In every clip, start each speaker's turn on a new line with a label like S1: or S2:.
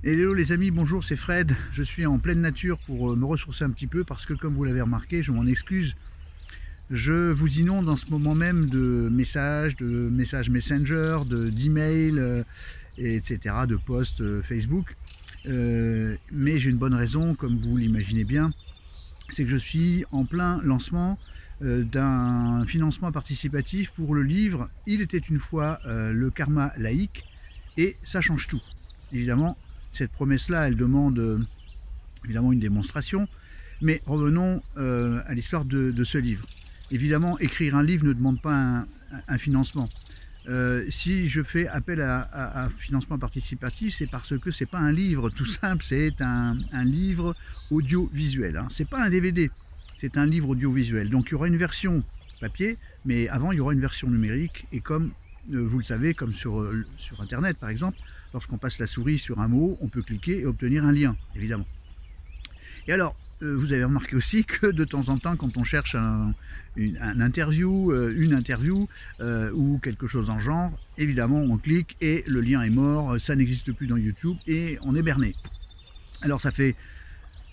S1: Hello les amis, bonjour, c'est Fred. Je suis en pleine nature pour me ressourcer un petit peu parce que comme vous l'avez remarqué, je m'en excuse, je vous inonde en ce moment même de messages Messenger, d'emails, etc., de posts Facebook. Mais j'ai une bonne raison, comme vous l'imaginez bien, c'est que je suis en plein lancement d'un financement participatif pour le livre « Il était une fois le karma laïque » et ça change tout. Évidemment, cette promesse-là, elle demande évidemment une démonstration, mais revenons à l'histoire de ce livre. Évidemment, écrire un livre ne demande pas un financement. Si je fais appel à financement participatif, c'est parce que c'est pas un livre tout simple, c'est un livre audiovisuel. Hein. C'est pas un DVD, c'est un livre audiovisuel. Donc il y aura une version papier, mais avant il y aura une version numérique. Et comme vous le savez, comme sur Internet par exemple, lorsqu'on passe la souris sur un mot, on peut cliquer et obtenir un lien, évidemment. Et alors, vous avez remarqué aussi que de temps en temps, quand on cherche une interview ou quelque chose en genre, évidemment, on clique et le lien est mort, ça n'existe plus dans YouTube et on est berné. Alors, ça fait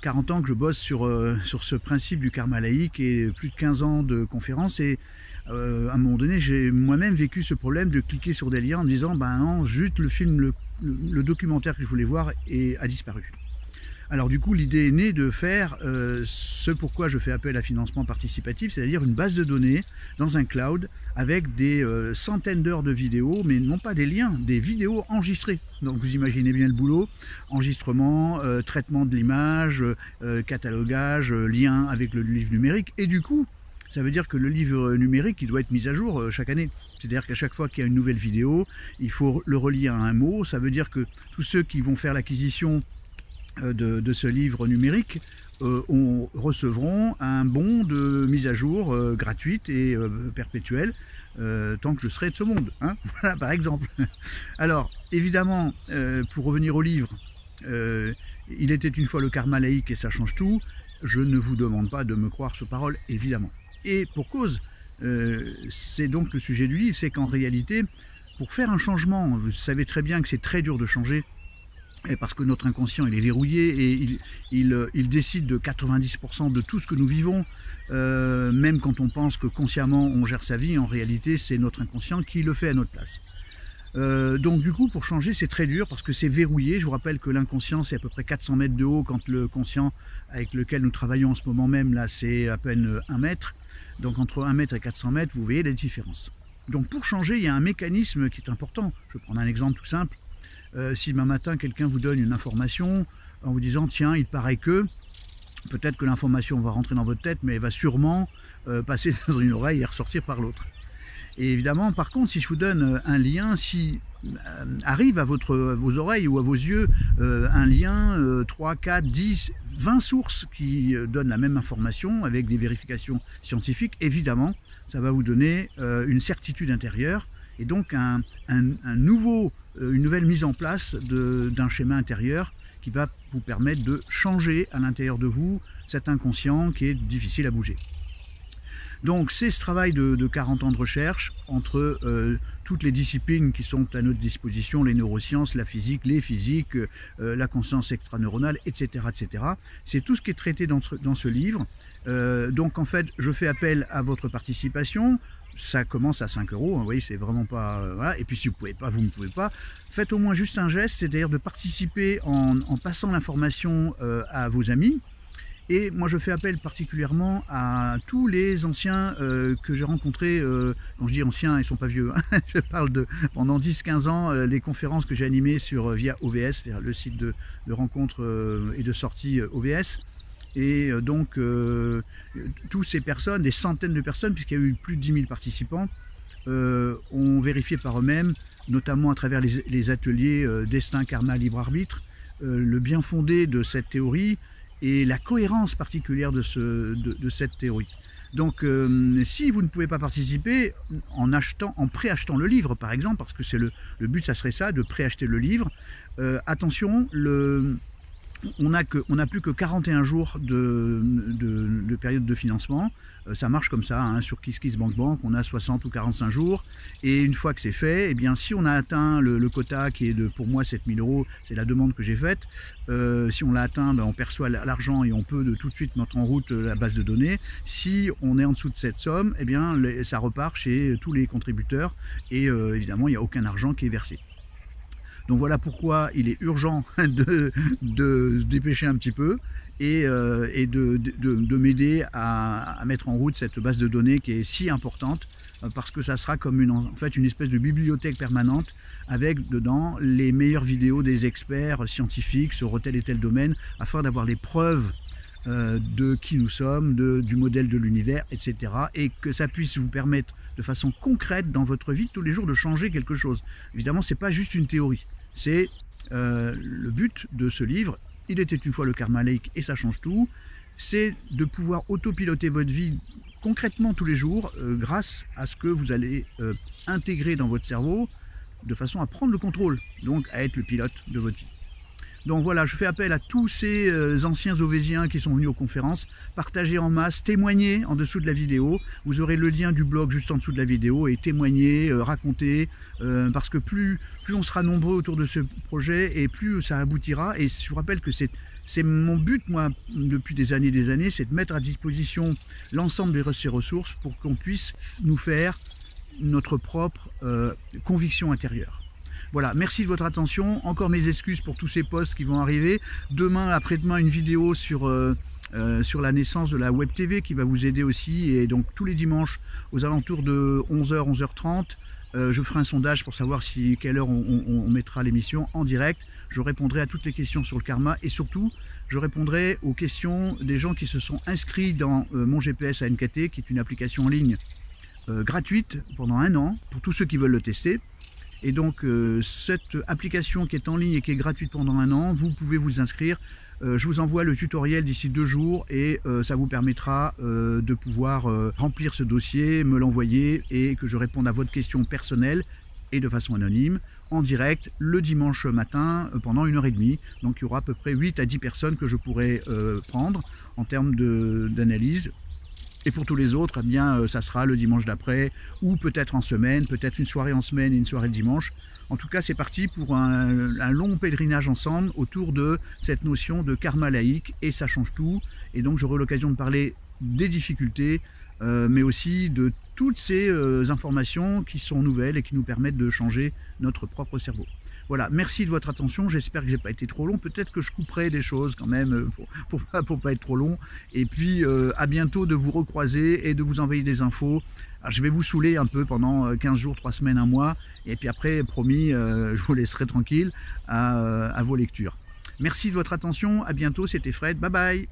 S1: 40 ans que je bosse sur ce principe du karma laïque et plus de 15 ans de conférences et à un moment donné, j'ai moi-même vécu ce problème de cliquer sur des liens en me disant « ben non, juste le film, le documentaire que je voulais voir a disparu ». Alors du coup, l'idée est née de faire ce pourquoi je fais appel à financement participatif, c'est-à-dire une base de données dans un cloud avec des centaines d'heures de vidéos, mais non pas des liens, des vidéos enregistrées. Donc vous imaginez bien le boulot, enregistrement, traitement de l'image, catalogage, lien avec le livre numérique, et du coup, ça veut dire que le livre numérique, il doit être mis à jour chaque année. C'est-à-dire qu'à chaque fois qu'il y a une nouvelle vidéo, il faut le relier à un mot. Ça veut dire que tous ceux qui vont faire l'acquisition de ce livre numérique recevront un bon de mise à jour gratuite et perpétuelle tant que je serai de ce monde. Hein, voilà, par exemple. Alors, évidemment, pour revenir au livre, il était une fois le karma laïque et ça change tout. Je ne vous demande pas de me croire sur parole, évidemment. Et pour cause, c'est donc le sujet du livre, c'est qu'en réalité, pour faire un changement, vous savez très bien que c'est très dur de changer, et parce que notre inconscient il est verrouillé et il décide de 90% de tout ce que nous vivons, même quand on pense que consciemment on gère sa vie, en réalité c'est notre inconscient qui le fait à notre place. Donc du coup pour changer c'est très dur parce que c'est verrouillé. Je vous rappelle que l'inconscient c'est à peu près 400 mètres de haut quand le conscient avec lequel nous travaillons en ce moment même là c'est à peine 1 mètre. Donc entre 1 mètre et 400 mètres vous voyez la différence. Donc pour changer il y a un mécanisme qui est important. Je vais prendre un exemple tout simple. Si demain matin quelqu'un vous donne une information en vous disant tiens il paraît que, peut-être que l'information va rentrer dans votre tête mais elle va sûrement passer dans une oreille et ressortir par l'autre. Et évidemment par contre si je vous donne un lien, si arrive à vos oreilles ou à vos yeux un lien 3, 4, 10, 20 sources qui donnent la même information avec des vérifications scientifiques, évidemment ça va vous donner une certitude intérieure et donc une nouvelle mise en place d'un schéma intérieur qui va vous permettre de changer à l'intérieur de vous cet inconscient qui est difficile à bouger. Donc c'est ce travail de 40 ans de recherche entre toutes les disciplines qui sont à notre disposition, les neurosciences, la physique, les physiques, la conscience extraneuronale, etc. etc. C'est tout ce qui est traité dans ce livre. Donc en fait, je fais appel à votre participation. Ça commence à 5 €, hein, vous voyez, c'est vraiment pas... voilà. Et puis si vous ne pouvez pas, vous ne pouvez pas. Faites au moins juste un geste, c'est-à-dire de participer en passant l'information à vos amis. Et moi je fais appel particulièrement à tous les anciens que j'ai rencontrés, quand je dis anciens, ils ne sont pas vieux, hein. Je parle de pendant 10-15 ans, les conférences que j'ai animées via OVS, le site de rencontres et de sorties OVS. Et donc, toutes ces personnes, des centaines de personnes, puisqu'il y a eu plus de 10 000 participants, ont vérifié par eux-mêmes, notamment à travers les ateliers Destin, Karma, Libre Arbitre, le bien fondé de cette théorie et la cohérence particulière de cette théorie. Donc, si vous ne pouvez pas participer en préachetant le livre, par exemple, parce que le but, ça serait ça, de préacheter le livre, attention, on n'a plus que 41 jours de période de financement. Ça marche comme ça, hein, sur KissKissBankBank, on a 60 ou 45 jours. Et une fois que c'est fait, eh bien, si on a atteint le quota qui est de, pour moi, 7 000 €, c'est la demande que j'ai faite. Si on l'a atteint, ben, on perçoit l'argent et on peut tout de suite mettre en route la base de données. Si on est en dessous de cette somme, eh bien, ça repart chez tous les contributeurs et évidemment, il n'y a aucun argent qui est versé. Donc voilà pourquoi il est urgent de se dépêcher un petit peu et de m'aider à mettre en route cette base de données qui est si importante, parce que ça sera comme en fait une espèce de bibliothèque permanente avec dedans les meilleures vidéos des experts scientifiques sur tel et tel domaine, afin d'avoir les preuves de qui nous sommes, du modèle de l'univers, etc. Et que ça puisse vous permettre de façon concrète dans votre vie de tous les jours de changer quelque chose. Évidemment, c'est pas juste une théorie. C'est le but de ce livre. Il était une fois le karma laïque et ça change tout. C'est de pouvoir autopiloter votre vie concrètement tous les jours grâce à ce que vous allez intégrer dans votre cerveau de façon à prendre le contrôle, donc à être le pilote de votre vie. Donc voilà, je fais appel à tous ces anciens ovésiens qui sont venus aux conférences. Partagez en masse, témoignez en dessous de la vidéo. Vous aurez le lien du blog juste en dessous de la vidéo et témoignez, racontez, parce que plus on sera nombreux autour de ce projet et plus ça aboutira. Et je vous rappelle que c'est mon but, moi, depuis des années, c'est de mettre à disposition l'ensemble de ces ressources pour qu'on puisse nous faire notre propre conviction intérieure. Voilà, merci de votre attention. Encore mes excuses pour tous ces posts qui vont arriver. Demain, après-demain, une vidéo sur la naissance de la Web TV qui va vous aider aussi. Et donc tous les dimanches, aux alentours de 11h, 11h30, je ferai un sondage pour savoir quelle heure on mettra l'émission en direct. Je répondrai à toutes les questions sur le karma et surtout, je répondrai aux questions des gens qui se sont inscrits dans mon GPS à NKT, qui est une application en ligne gratuite pendant 1 an pour tous ceux qui veulent le tester. Et donc cette application qui est en ligne et qui est gratuite pendant 1 an, vous pouvez vous inscrire. Je vous envoie le tutoriel d'ici 2 jours et ça vous permettra de pouvoir remplir ce dossier, me l'envoyer et que je réponde à votre question personnelle et de façon anonyme en direct le dimanche matin pendant 1h30. Donc il y aura à peu près 8 à 10 personnes que je pourrai prendre en termes d'analyse. Et pour tous les autres, eh bien, ça sera le dimanche d'après, ou peut-être en semaine, peut-être une soirée en semaine et une soirée le dimanche. En tout cas, c'est parti pour un long pèlerinage ensemble autour de cette notion de karma laïque, et ça change tout. Et donc, j'aurai l'occasion de parler des difficultés, mais aussi de toutes ces informations qui sont nouvelles et qui nous permettent de changer notre propre cerveau. Voilà, merci de votre attention, j'espère que j'ai pas été trop long, peut-être que je couperai des choses quand même pour pas être trop long, et puis à bientôt, de vous recroiser et de vous envoyer des infos. Alors, je vais vous saouler un peu pendant 15 jours, 3 semaines, 1 mois, et puis après, promis, je vous laisserai tranquille à vos lectures. Merci de votre attention, à bientôt, c'était Fred, bye bye.